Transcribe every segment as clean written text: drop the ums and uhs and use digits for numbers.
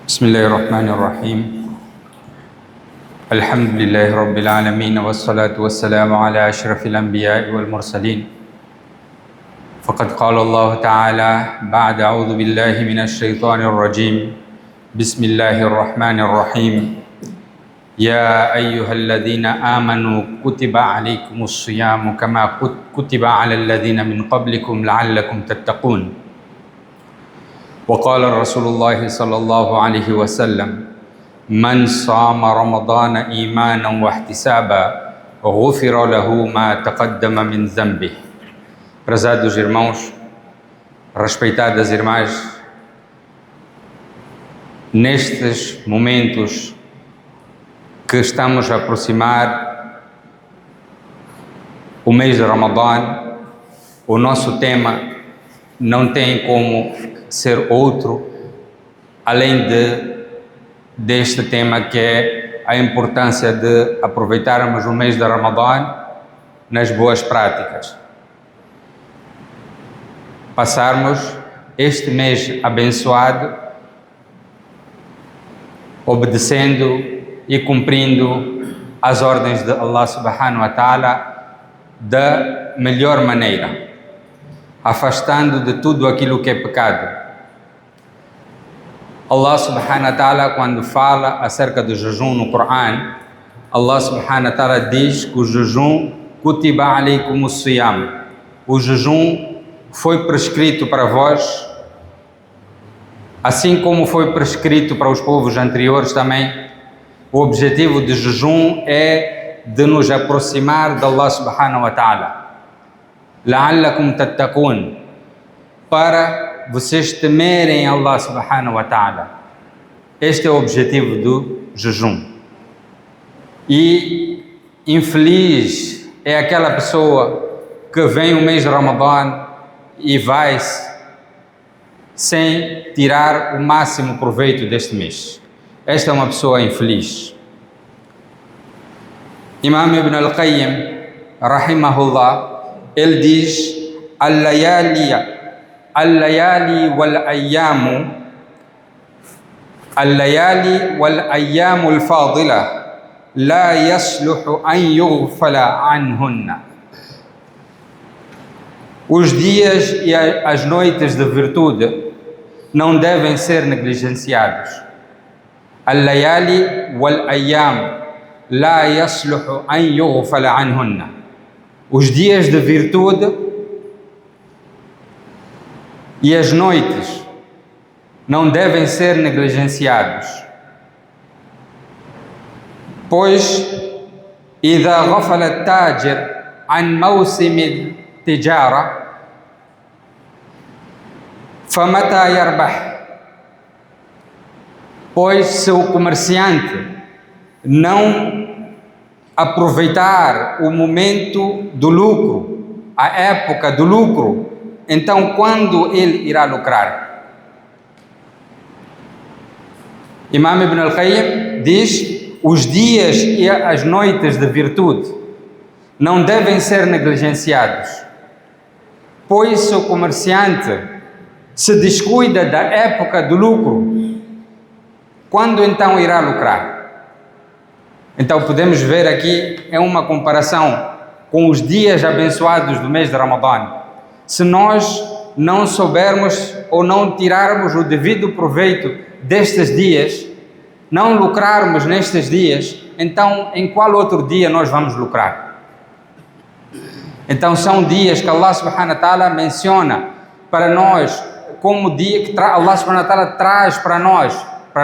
بسم الله الرحمن الرحيم الحمد لله رب العالمين والصلاة والسلام على أشرف الأنبياء والمرسلين فقد قال الله تعالى بعد أعوذ بالله من الشيطان الرجيم بسم الله الرحمن الرحيم يا أيها الذين آمنوا كتب عليكم الصيام كما كتب على الذين من قبلكم لعلكم تتقون وقال رسول الله صلى الله عليه وسلم من صام رمضان إيمانا واحتسابا غفر له ما تقدم من ذنبه. Prezados irmãos, respeitadas irmãs, nestes momentos que estamos a aproximar o mês de Ramadã, o nosso tema não tem como ser outro além deste tema, que é a importância de aproveitarmos o mês de Ramadã nas boas práticas. Passarmos este mês abençoado obedecendo e cumprindo as ordens de Allah subhanahu wa ta'ala da melhor maneira, afastando de tudo aquilo que é pecado. Allah subhanahu wa ta'ala, quando fala acerca do jejum no Corão, Allah subhanahu wa ta'ala diz que o jejum kutiba alaykum as-siyam, o jejum foi prescrito para vós, assim como foi prescrito para os povos anteriores também. O objetivo do jejum é de nos aproximar de Allah subhanahu wa ta'ala, la'allakum tattaqun, para vocês temerem Allah subhanahu wa ta'ala. Este é o objetivo do jejum. E infeliz é aquela pessoa que vem o mês de Ramadã e vai-se sem tirar o máximo proveito deste mês. Esta é uma pessoa infeliz. Imam Ibn al-Qayyim, rahimahullah, ele diz: al-layali wal-ayyamu al-fadila la yasluhu an yughfala anhunna. Os dias e as noites de virtude não devem ser negligenciados. Al-layali wal-ayyam la yasluhu an yughfala anhunna. Os dias de virtude e as noites não devem ser negligenciados, pois idha ghafala at-tajir an mawsim at-tijara famata yarbah. Pois se o comerciante não aproveitar o momento do lucro, a época do lucro, então quando ele irá lucrar? Imam Ibn al-Qayyim diz: os dias e as noites de virtude não devem ser negligenciados, pois se o comerciante se descuida da época do lucro, quando então irá lucrar? Então podemos ver aqui, é uma comparação com os dias abençoados do mês de Ramadã. Se nós não soubermos ou não tirarmos o devido proveito destes dias, não lucrarmos nestes dias, então em qual outro dia nós vamos lucrar? Então são dias que Allah subhanahu wa ta'ala menciona para nós, como dia que Allah subhanahu wa ta'ala traz para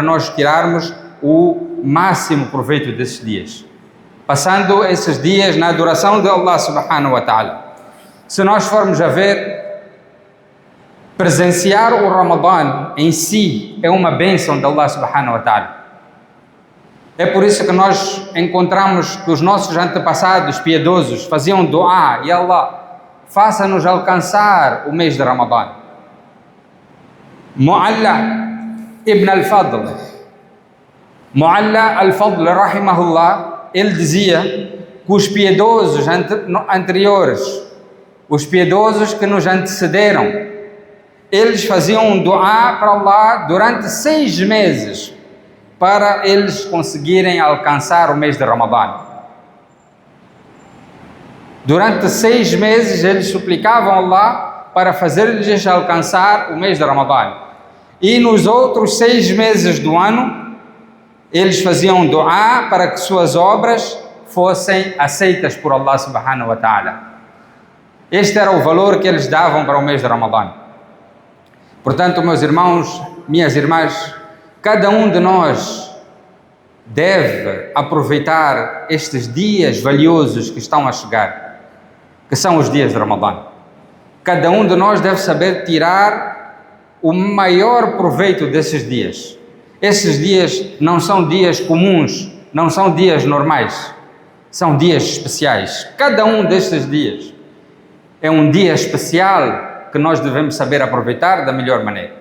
nós tirarmos o máximo proveito desses dias, passando esses dias na adoração de Allah subhanahu wa ta'ala. Se nós formos a ver, presenciar o Ramadã em si é uma bênção de Allah subhanahu wa ta'ala. É por isso que nós encontramos que os nossos antepassados piedosos faziam dua: e Allah, faça-nos alcançar o mês de Ramadã. Mu'alla ibn al-Fadl, rahimahullah, ele dizia que os piedosos anteriores, os piedosos que nos antecederam, eles faziam um dua para Allah durante 6 meses. para eles conseguirem alcançar o mês de Ramadã. Durante 6 meses eles suplicavam a Allah para fazer-lhes alcançar o mês de Ramadã. E nos outros 6 meses do ano, eles faziam du'a para que suas obras fossem aceitas por Allah subhanahu wa ta'ala. Este era o valor que eles davam para o mês de Ramadã. Portanto, meus irmãos, minhas irmãs, cada um de nós deve aproveitar estes dias valiosos que estão a chegar, que são os dias de Ramadã. Cada um de nós deve saber tirar o maior proveito desses dias. Esses dias não são dias comuns, não são dias normais, são dias especiais. Cada um destes dias é um dia especial que nós devemos saber aproveitar da melhor maneira.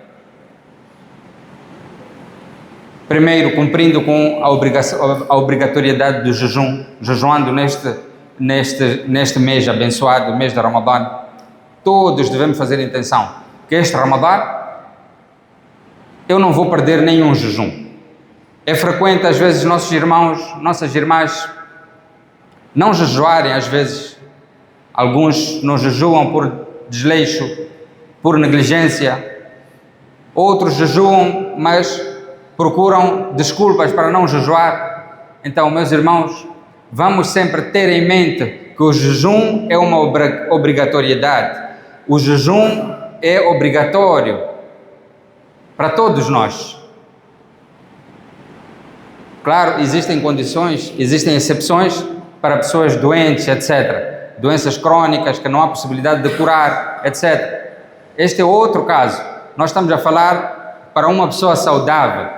Primeiro, cumprindo com a obrigatoriedade do jejum, jejuando neste mês abençoado, o mês de Ramadã. Todos devemos fazer intenção que este Ramadã eu não vou perder nenhum jejum. É frequente às vezes nossos irmãos, nossas irmãs não jejuarem às vezes. Alguns não jejuam por desleixo, por negligência. Outros jejuam, mas procuram desculpas para não jejuar. Então, meus irmãos, vamos sempre ter em mente que o jejum é uma obrigatoriedade. O jejum é obrigatório para todos nós. Claro, existem condições, existem exceções para pessoas doentes, etc. Doenças crónicas que não há possibilidade de curar, etc. Este é outro caso. Nós estamos a falar para uma pessoa saudável,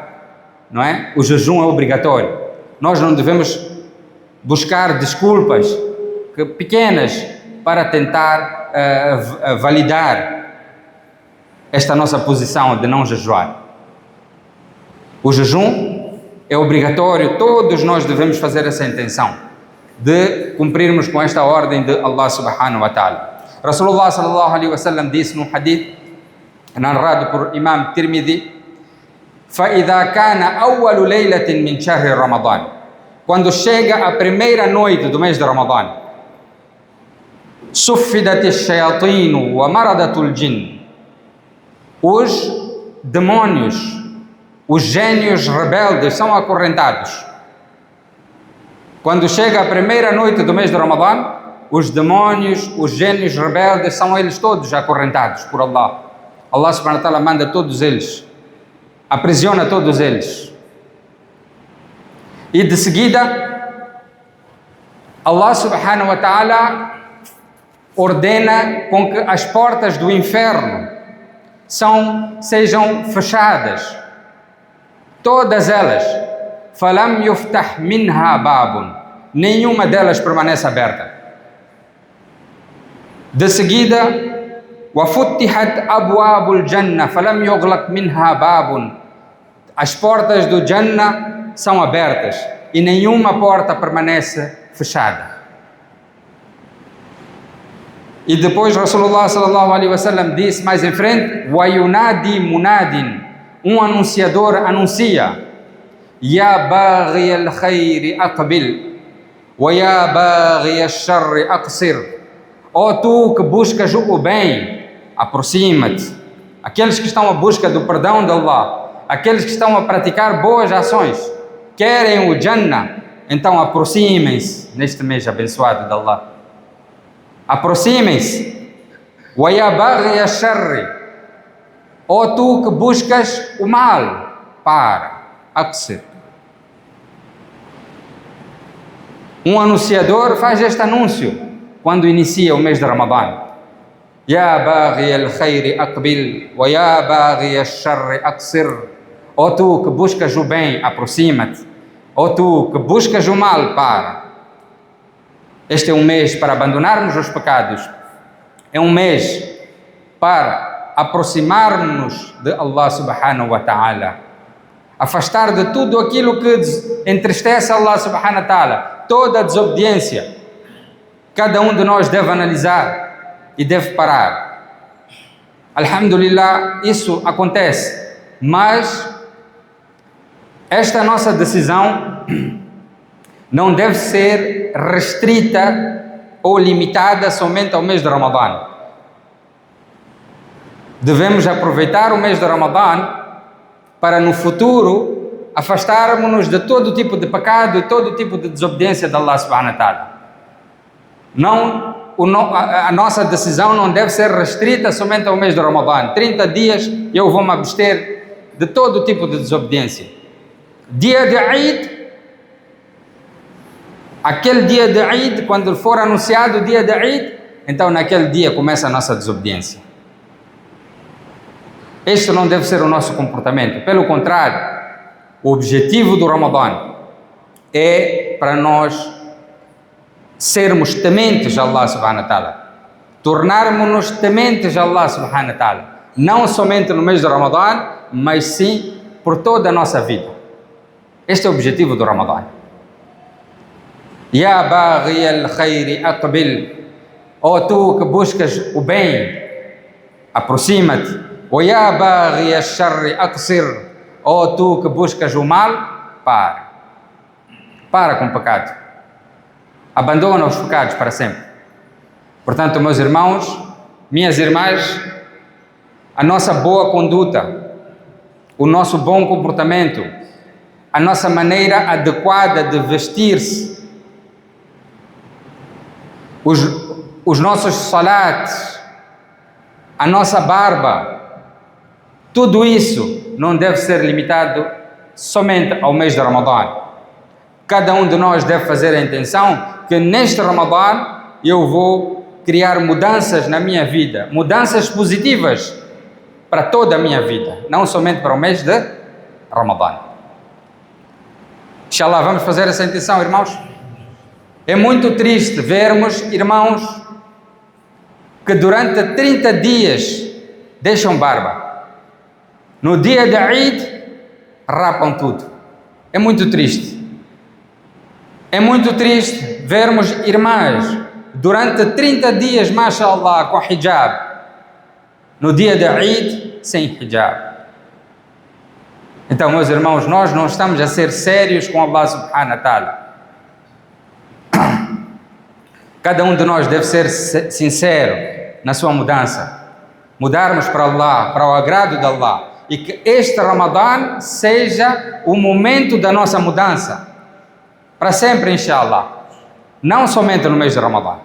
não é? O jejum é obrigatório. Nós não devemos buscar desculpas pequenas para tentar validar esta nossa posição de não jejuar. O jejum é obrigatório, todos nós devemos fazer essa intenção de cumprirmos com esta ordem de Allah subhanahu wa ta'ala. Rasulullah sallallahu alaihi wasallam disse num hadith narrado por Imam Tirmidhi: فَإِذَا كَانَ أَوَّلُ لَيْلَةٍ مِنْ شَهْرِ رَمَضَانِ, quando chega a primeira noite do mês de Ramadã, سُفِّدَتِ الشَّيَاطِينُ وَمَرَضَةُ الْجِنِّ, os demônios, os gênios rebeldes são acorrentados. Quando chega a primeira noite do mês de Ramadã, os demônios, os gênios rebeldes, são eles todos acorrentados por Allah. Allah subhanahu wa ta'ala manda todos eles, aprisiona todos eles. E de seguida, Allah subhanahu wa ta'ala ordena com que as portas do inferno sejam fechadas. Todas elas. فَلَمْ يُفْتَحْ مِنْهَا بَابٌ, nenhuma delas permanece aberta. De seguida, وَفُتِّحَتْ أَبْوَابُ الْجَنَّةِ فَلَمْ يُغْلَقْ مِنْهَا بَابٌ, as portas do Jannah são abertas e nenhuma porta permanece fechada. E depois Rasulullah sallallahu alaihi wasallam disse mais em frente: وَيُنَادِي مُنَادٍ, anunciador anuncia: يا باغي الخير أقبل ويا باغي الشر أقصر. Ó tu que buscas o bem, aproxima-te. Aqueles que estão à busca do perdão de Allah, aqueles que estão a praticar boas ações, querem o Jannah, então aproximem-se neste mês abençoado de Allah. Aproximem-se. ويا باغي الشر, ó tu que buscas o mal, para. Aqsir. Anunciador faz este anúncio quando inicia o mês de Ramadã: Ya baghi al-khayri aqbil wa ya baghi al-sharri aqsir. Ó tu que buscas o bem, aproxima-te. Ó tu que buscas o mal, para. Este é um mês para abandonarmos os pecados. É um mês para aproximarmos de Allah subhanahu wa ta'ala. Afastar de tudo aquilo que entristece Allah subhanahu wa ta'ala, toda a desobediência. Cada um de nós deve analisar e deve parar. Alhamdulillah, isso acontece, mas Esta nossa decisão não deve ser restrita ou limitada somente ao mês de Ramadã. Devemos aproveitar o mês de Ramadã para no futuro afastarmos-nos de todo tipo de pecado e todo tipo de desobediência de Allah subhanahu wa ta'ala. A nossa decisão não deve ser restrita somente ao mês de Ramadã. 30 dias eu vou me abster de todo tipo de desobediência. Dia de Eid, aquele dia de Eid, quando for anunciado o dia de Eid, então naquele dia começa a nossa desobediência. Este não deve ser o nosso comportamento. Pelo contrário, o objetivo do Ramadã é para nós sermos tementes a Allah subhanahu wa ta'ala, tornarmos-nos tementes a Allah subhanahu wa ta'ala, não somente no mês de Ramadã, mas sim por toda a nossa vida. Este é o objetivo do Ramadã. Ya baghi al-khayri aqbil, ó tu que buscas o bem, aproxima-te. Wa ya baghi al-sharri aqsir, ó tu que buscas o mal, para com o pecado. Abandona os pecados para sempre. Portanto, meus irmãos, minhas irmãs, a nossa boa conduta, o nosso bom comportamento, a nossa maneira adequada de vestir-se, os nossos salates, a nossa barba, tudo isso não deve ser limitado somente ao mês de Ramadã. Cada um de nós deve fazer a intenção que neste Ramadã eu vou criar mudanças na minha vida, mudanças positivas para toda a minha vida, não somente para o mês de Ramadã. Inshallah, vamos fazer essa intenção, irmãos? É muito triste vermos irmãos que durante 30 dias deixam barba. No dia de Eid, rapam tudo. É muito triste. É muito triste vermos irmãs durante 30 dias, mashallah, com hijab. No dia de Eid, sem hijab. Então, meus irmãos, nós não estamos a ser sérios com Allah subhanahu wa ta'ala. Cada um de nós deve ser sincero na sua mudança. Mudarmos para Allah, para o agrado de Allah. E que este Ramadã seja o momento da nossa mudança. Para sempre, inshallah. Não somente no mês de Ramadã.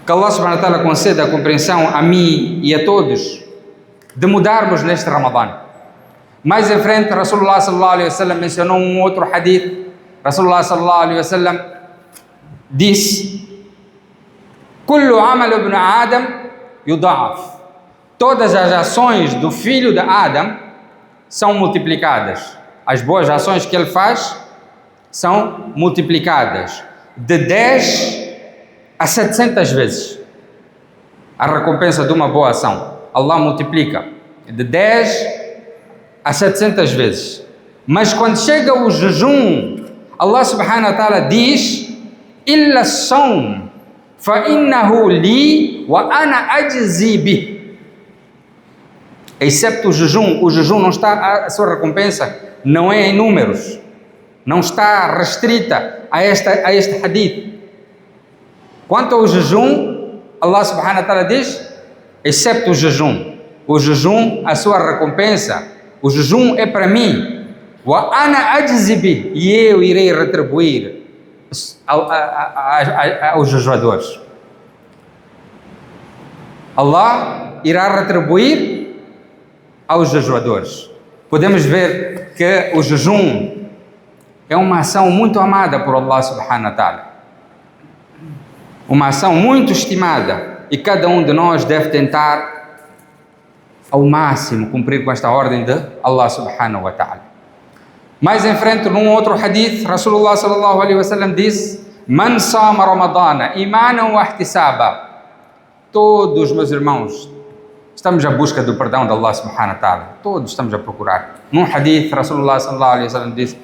Que Allah subhanahu wa ta'ala conceda a compreensão a mim e a todos de mudarmos neste Ramadã. Mais em frente, Rasulullah sallallahu alaihi wasallam mencionou um outro hadith. Rasulullah sallallahu alaihi wasallam disse: Kullu amal ibn Adam yudaf. Todas as ações do filho de Adam são multiplicadas. As boas ações que ele faz são multiplicadas de 10 a 700 vezes. A recompensa de uma boa ação, Allah multiplica de 10 a 700 vezes. Mas quando chega o jejum, Allah subhanahu wa ta'ala diz: Illa as-sawm fa innahu li wa ana ajzi bih. Excepto o jejum não está, a sua recompensa não é em números, não está restrita a este hadith. Quanto ao jejum, Allah subhanahu wa ta'ala diz: excepto o jejum, a sua recompensa, o jejum é para mim, wa ana ajzi bih, e eu irei retribuir aos jejuadores. Allah irá retribuir aos jejuadores. Podemos ver que o jejum é uma ação muito amada por Allah subhanahu wa ta'ala, uma ação muito estimada, e cada um de nós deve tentar ao máximo cumprir com esta ordem de Allah subhanahu wa ta'ala. Mais em frente, num outro hadith, Rasulullah sallallahu alaihi wasallam disse: Man sama ramadana imanan wa ihtisaba. Todos, meus irmãos, estamos à busca do perdão de Allah subhanahu wa ta'ala. Todos estamos a procurar. Num hadith, Rasulullah sallallahu alaihi wasallam disse: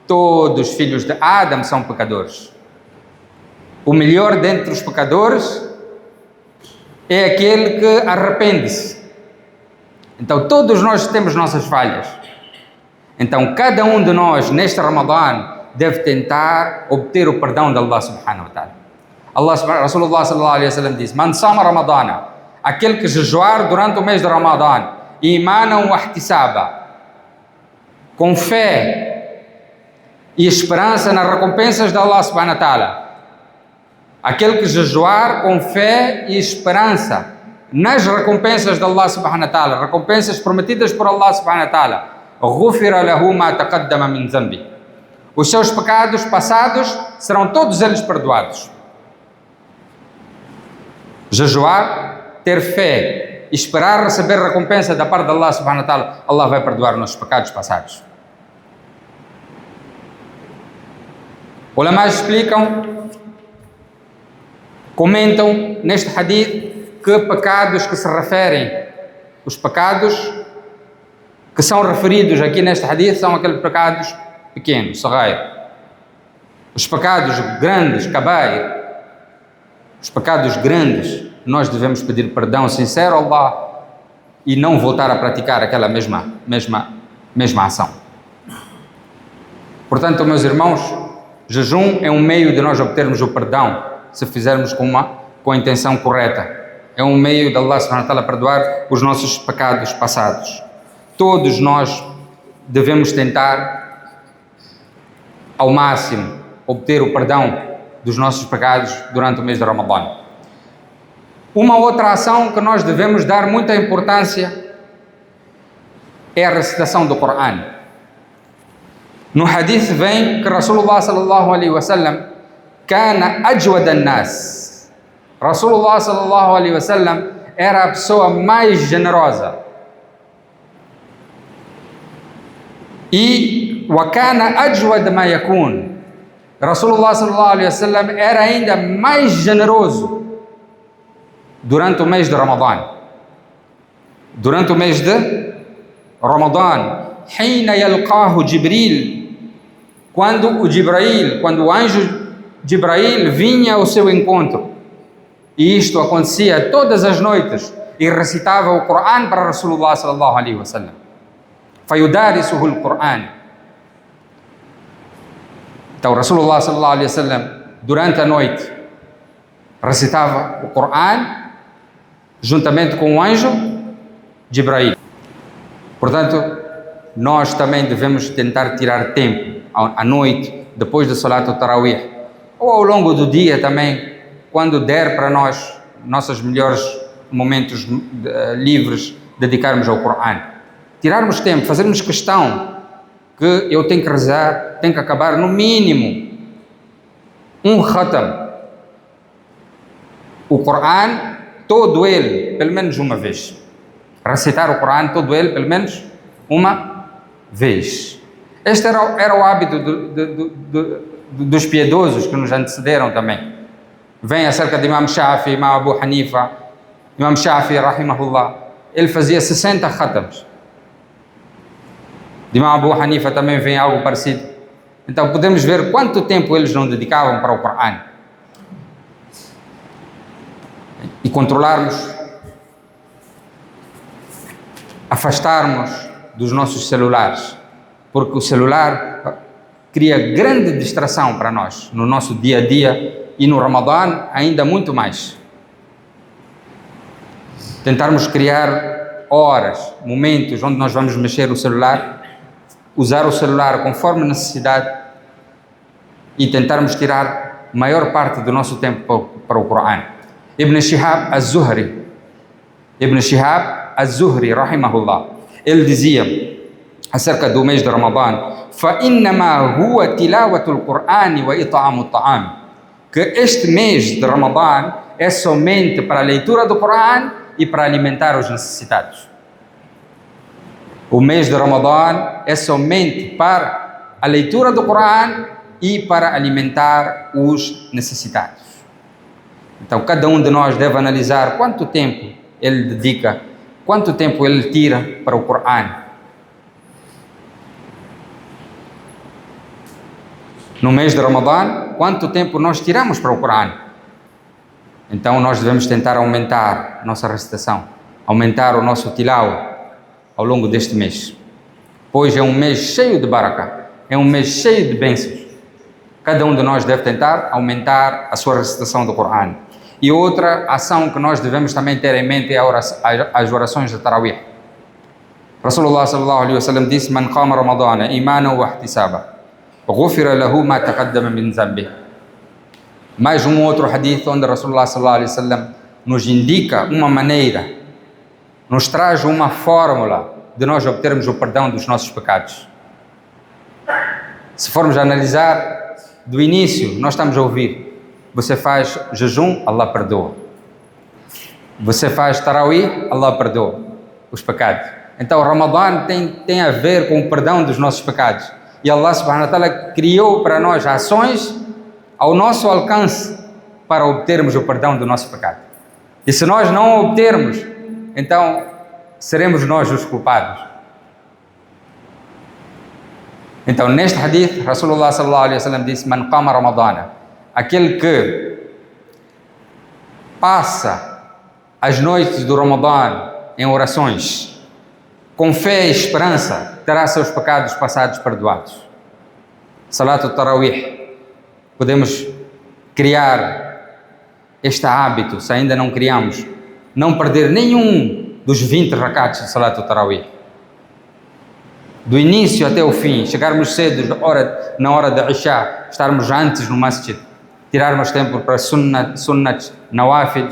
todos os filhos de Adam são pecadores. O melhor dentre os pecadores é aquele que arrepende-se. Então todos nós temos nossas falhas. Então, cada um de nós, neste Ramadã, deve tentar obter o perdão de Allah subhanahu wa ta'ala. Rasulullah sallallahu alaihi wasallam diz: Man sama Ramadana, aquele que jejuar durante o mês de Ramadã, imanan wa ihtisaba, com fé e esperança nas recompensas de Allah subhanahu wa ta'ala. Aquele que jejuar com fé e esperança nas recompensas de Allah subhanahu wa ta'ala, recompensas prometidas por Allah subhanahu wa ta'ala, ghufira lahu ma taqaddama min dhanbi. Os seus pecados passados serão todos eles perdoados. Jejuar, ter fé, esperar receber recompensa da parte de Allah subhanahu wa ta'ala, Allah vai perdoar nossos pecados passados. Ulamás explicam, comentam neste hadith que pecados que se referem, os pecados que são referidos aqui neste hadith são aqueles pecados pequenos, sagair. Os pecados grandes, kabair, os pecados grandes, nós devemos pedir perdão sincero a Allah e não voltar a praticar aquela mesma ação. Portanto, meus irmãos, jejum é um meio de nós obtermos o perdão, se fizermos com a intenção correta. É um meio de Allah subhanahu wa ta'ala perdoar os nossos pecados passados. Todos nós devemos tentar ao máximo obter o perdão dos nossos pecados durante o mês de Ramadã. Uma outra ação que nós devemos dar muita importância é a recitação do Corão. No hadith vem que Rasulullah sallallahu alaihi wasallam kana ajwad an-nas. Rasulullah sallallahu alaihi wasallam era a pessoa mais generosa. E wa kana ajwad ma yakun. Rasulullah sallallahu alaihi wasallam era ainda mais generoso durante o mês de Ramadã. Durante o mês de Ramadã, hina yalqahu Jibril, quando o anjo Jibril vinha ao seu encontro, e isto acontecia todas as noites, e recitava o Corão para Rasulullah sallallahu alaihi wasallam. Fayudarisuhu al-Qur'an. Então, Rasulullah sallallahu alaihi wasallam, durante a noite, recitava o Corão juntamente com o anjo Jibril. Portanto, nós também devemos tentar tirar tempo à noite, depois do Salat al-Tarawih, ou ao longo do dia também, quando der para nós, nossos melhores momentos livres, dedicarmos ao Corão. Tirarmos tempo, fazermos questão que eu tenho que rezar, tenho que acabar no mínimo um khatam, o Corão todo ele, pelo menos uma vez. Recitar o Corão todo ele, pelo menos uma vez. Este era o hábito dos piedosos que nos antecederam também. Vem acerca de Imam Shafi, Imam Abu Hanifa. Imam Shafi, rahimahullah, ele fazia 60 khatams. De Imam Abu Hanifa também vem algo parecido. Então podemos ver quanto tempo eles não dedicavam para o Corão. E controlarmos, afastarmos dos nossos celulares, porque o celular cria grande distração para nós, no nosso dia a dia, e no Ramadã ainda muito mais. Tentarmos criar horas, momentos onde nós vamos mexer o celular, usar o celular conforme necessidade e tentarmos tirar maior parte do nosso tempo para o Corão. Ibn Shihab az-Zuhri, rahimahullah, ele dizia acerca do mês de Ramadã: فَإِنَّمَا هُوَ تِلَاوَةُ الْقُرْآنِ وَإِطْعَامُ الطَّعَامِ, que este mês de Ramadã é somente para a leitura do Corão e para alimentar os necessitados. O mês de Ramadã é somente para a leitura do Corão e para alimentar os necessitados. Então, cada um de nós deve analisar quanto tempo ele dedica, quanto tempo ele tira para o Corão. No mês de Ramadã, quanto tempo nós tiramos para o Corão? Então, nós devemos tentar aumentar a nossa recitação, aumentar o nosso tilawa ao longo deste mês. pois é um mês cheio de baraka, é um mês cheio de bênçãos. Cada um de nós deve tentar aumentar a sua recitação do Corão. E outra ação que nós devemos também ter em mente é as orações de Tarawih. Rasulullah sallallahu alaihi wasallam disse: "Man qama Ramadana imanan wa ihtisaba, ghufira lahu ma taqaddama min dhanbihi." Mais um outro hadith onde Rasulullah sallallahu alaihi wasallam nos indica uma maneira, nos traz uma fórmula de nós obtermos o perdão dos nossos pecados. Se formos analisar do início, nós estamos a ouvir: você faz jejum, Allah perdoa. Você faz tarawih, Allah perdoa os pecados. Então o Ramadã tem a ver com o perdão dos nossos pecados. E Allah subhanahu wa ta'ala criou para nós ações ao nosso alcance para obtermos o perdão do nosso pecado. E se nós não obtermos, então seremos nós os culpados. Então neste hadith, Rasulullah sallallahu alaihi wasallam disse: "Man qama Ramadana", aquele que passa as noites do Ramadã em orações, com fé e esperança, terá seus pecados passados perdoados. Salat al-Tarawih. Podemos criar este hábito, se ainda não criamos, não perder nenhum dos 20 rakats de Salat al-Tarawih. Do início até o fim, chegarmos cedo na hora de Isha, estarmos antes no masjid, tirarmos tempo para sunnat, nawafil,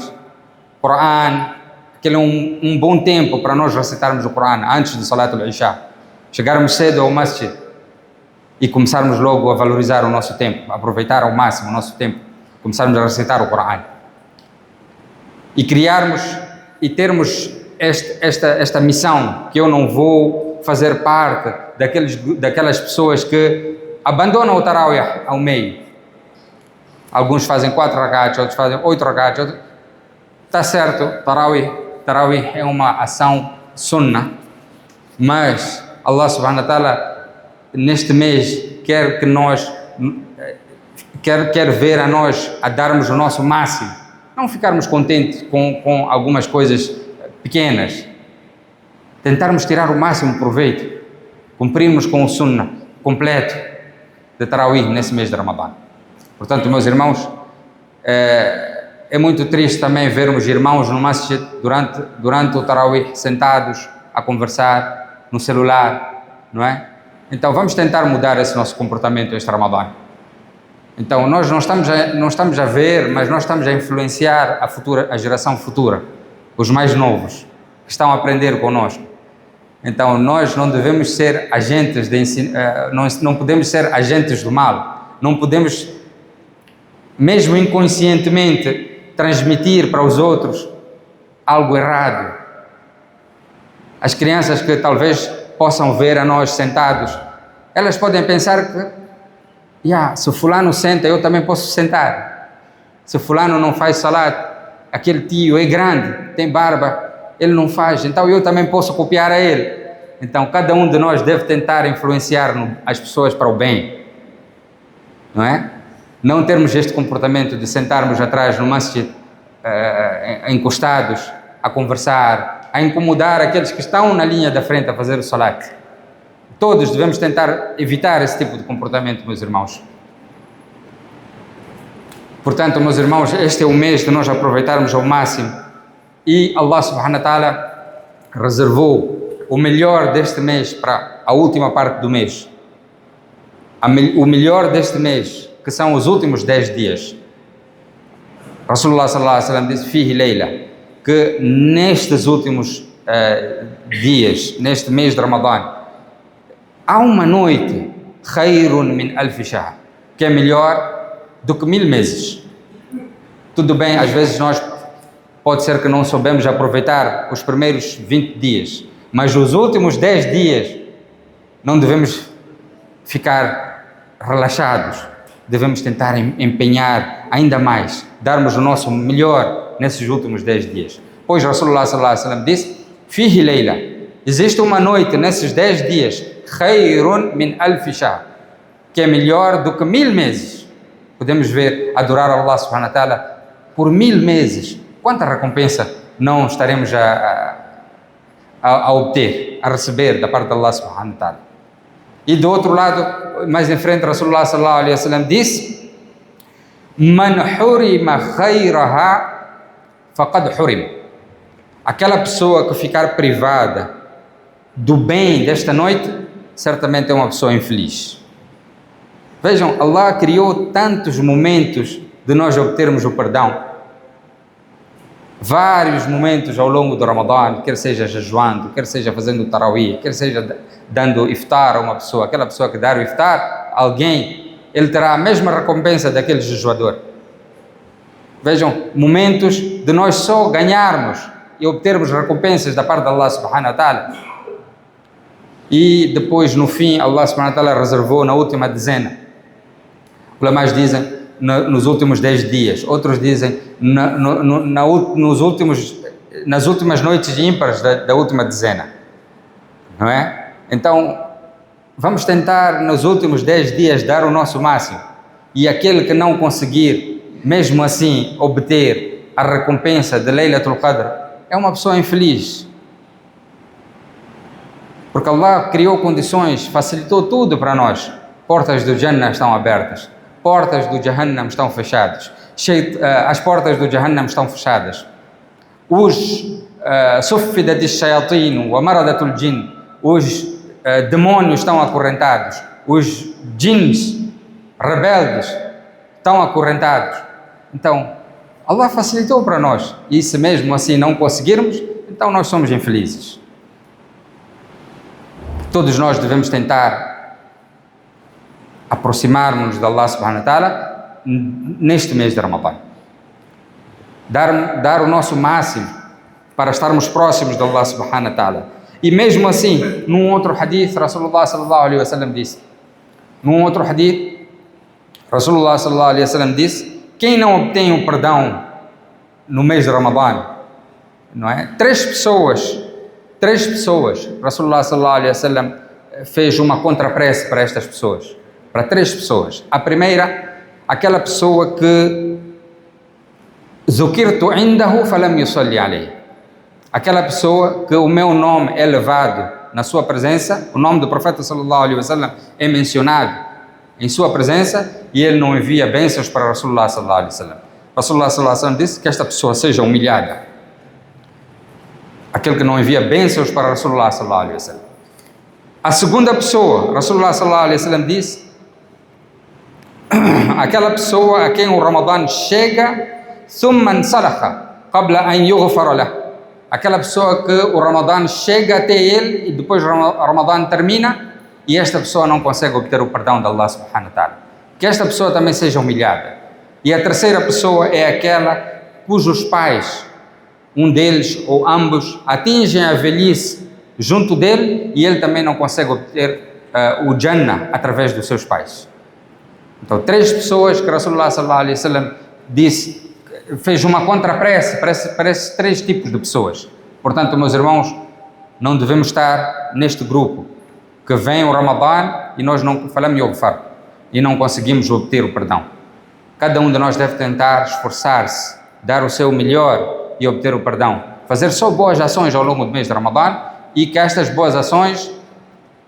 Quran. Aquele é um bom tempo para nós recitarmos o Corão antes do Salat al-Isha. Chegarmos cedo ao masjid e começarmos logo a valorizar o nosso tempo, aproveitar ao máximo o nosso tempo, começarmos a recitar o Corão. E criarmos e termos esta missão, que eu não vou fazer parte daquelas pessoas que abandonam o Tarawih ao meio. Alguns fazem 4 rakats, outros fazem 8 rakats. Está certo, Tarawih é uma ação sunnah, mas Allah subhanahu wa ta'ala neste mês quer que nós quer ver a nós a darmos o nosso máximo, não ficarmos contentes com algumas coisas pequenas, tentarmos tirar o máximo proveito, cumprirmos com o sunnah completo de Tarawih nesse mês de Ramadã. Portanto, meus irmãos, é muito triste também vermos irmãos no masjid durante o Tarawih sentados a conversar no celular, não é? Então vamos tentar mudar esse nosso comportamento este Ramadã. Então nós não estamos a ver, mas nós estamos a influenciar a geração futura, os mais novos, que estão a aprender connosco. Então nós não devemos ser agentes de ensino, não podemos ser agentes do mal, não podemos, mesmo inconscientemente, transmitir para os outros algo errado. As crianças que talvez possam ver a nós sentados, elas podem pensar que se fulano senta, eu também posso sentar. Se fulano não faz salat, aquele tio é grande, tem barba, ele não faz, então eu também posso copiar a ele. Então cada um de nós deve tentar influenciar as pessoas para o bem, não é? Não termos este comportamento de sentarmos atrás no masjid, encostados, a conversar, a incomodar aqueles que estão na linha da frente a fazer o salat. Todos devemos tentar evitar esse tipo de comportamento, meus irmãos. Portanto, meus irmãos, este é o mês de nós aproveitarmos ao máximo, e Allah subhanahu wa ta'ala reservou o melhor deste mês para a última parte do mês. O melhor deste mês, que são os últimos 10 dias. Rasulullah sallallahu alaihi wasallam disse: "Fihi leila", que nestes últimos dias, neste mês de Ramadã, há uma noite, khairun min alf shahr, que é melhor do que 1000 meses. Tudo bem, às vezes pode ser que não soubemos aproveitar os primeiros 20 dias, mas os últimos 10 dias não devemos ficar relaxados, devemos tentar empenhar ainda mais, darmos o nosso melhor nesses últimos 10 dias. Pois Rasulullah sallallahu alaihi wasallam disse: "Fihi leila", existe uma noite nesses 10 dias, khairun min alf shahr, que é melhor do que 1000 meses. Podemos ver, adorar Allah subhanahu wa ta'ala por 1000 meses. Quanta recompensa não estaremos a obter, a receber da parte de Allah subhanahu wa ta'ala. E do outro lado, mais em frente, Rasulullah sallallahu alaihi wasallam disse: Man hurima khayraha faqad hurim. Aquela pessoa que ficar privada do bem desta noite, certamente é uma pessoa infeliz. Vejam, Allah criou tantos momentos de nós obtermos o perdão. Vários momentos ao longo do Ramadã, quer seja jejuando, quer seja fazendo tarawih, quer seja dando iftar a uma pessoa. Aquela pessoa que dar o iftar, alguém, ele terá a mesma recompensa daquele jejuador. Vejam, momentos de nós só ganharmos e obtermos recompensas da parte de Allah subhanahu wa ta'ala. E depois, no fim, Allah subhanahu wa ta'ala reservou na última dezena. Os ulamás dizem nos últimos 10 dias, outros dizem nas últimas noites ímpares da última dezena, não é? Então, vamos tentar nos últimos 10 dias dar o nosso máximo, e aquele que não conseguir, mesmo assim, obter a recompensa de Laylatul Qadr, é uma pessoa infeliz, porque Allah criou condições, facilitou tudo para nós. Portas do Jannah estão abertas, portas do Jahannam estão fechadas, as portas do Jahannam estão fechadas. Os Suffidat ash-shayatin wa maradatul jinn, os demônios estão acorrentados, os jinns rebeldes estão acorrentados. Então, Allah facilitou para nós, e se mesmo assim não conseguirmos, então nós somos infelizes. Todos nós devemos tentar aproximar-nos de Allah subhanahu wa ta'ala neste mês de Ramadã. Dar o nosso máximo para estarmos próximos de Allah subhanahu wa ta'ala. E mesmo assim, num outro hadith, Rasulullah sallallahu alaihi wasallam disse, quem não obtém o perdão no mês de Ramadã, não é? Três pessoas, Rasulullah sallallahu alaihi wasallam fez uma contraprece para estas pessoas, para 3 pessoas. A primeira, aquela pessoa que Zukirtu indahu falam yusalli alayhi, aquela pessoa que o meu nome é levado na sua presença, o nome do profeta sallallahu alaihi wasallam é mencionado em sua presença e ele não envia bênçãos para Rasulullah sallallahu alaihi wasallam. Rasulullah sallallahu alaihi wasallam disse que esta pessoa seja humilhada, aquele que não envia bênçãos para Rasulullah sallallahu alaihi wasallam. A segunda pessoa, Rasulullah sallallahu alaihi wasallam disse, aquela pessoa a quem o Ramadã chega, thumma ansalakha qabla an yughfara lahu, aquela pessoa que o Ramadã chega até ele e depois o Ramadã termina e esta pessoa não consegue obter o perdão de Allah subhanahu wa ta'ala. Que esta pessoa também seja humilhada. E a terceira pessoa é aquela cujos pais, um deles ou ambos, atingem a velhice junto dele e ele também não consegue obter o Jannah através dos seus pais. Então, 3 pessoas que Rasulullah sallallahu alaihi wasallam disse, fez uma contraprece para esses 3 tipos de pessoas. Portanto, meus irmãos, não devemos estar neste grupo que vem o Ramadã e nós não falamos Yoghfar e não conseguimos obter o perdão. Cada um de nós deve tentar esforçar-se, dar o seu melhor e obter o perdão. Fazer só boas ações ao longo do mês de Ramadã e que estas boas ações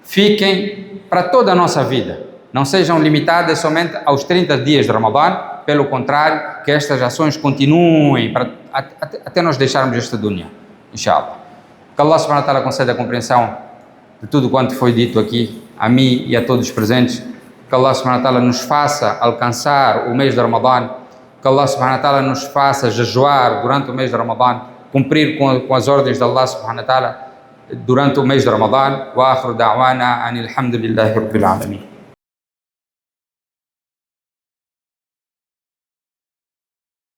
fiquem para toda a nossa vida. Não sejam limitadas somente aos 30 dias de Ramadã, pelo contrário, que estas ações continuem até nós deixarmos esta dunya, inshallah. Que Allah subhanahu wa ta'ala conceda a compreensão de tudo quanto foi dito aqui, a mim e a todos os presentes. Que Allah subhanahu wa ta'ala nos faça alcançar o mês de Ramadã, que Allah subhanahu wa ta'ala nos faça jejuar durante o mês de Ramadã, cumprir com as ordens de Allah subhanahu wa ta'ala durante o mês de Ramadã. Wa akhiru da'wana anil hamdulillahi rabbil alamin.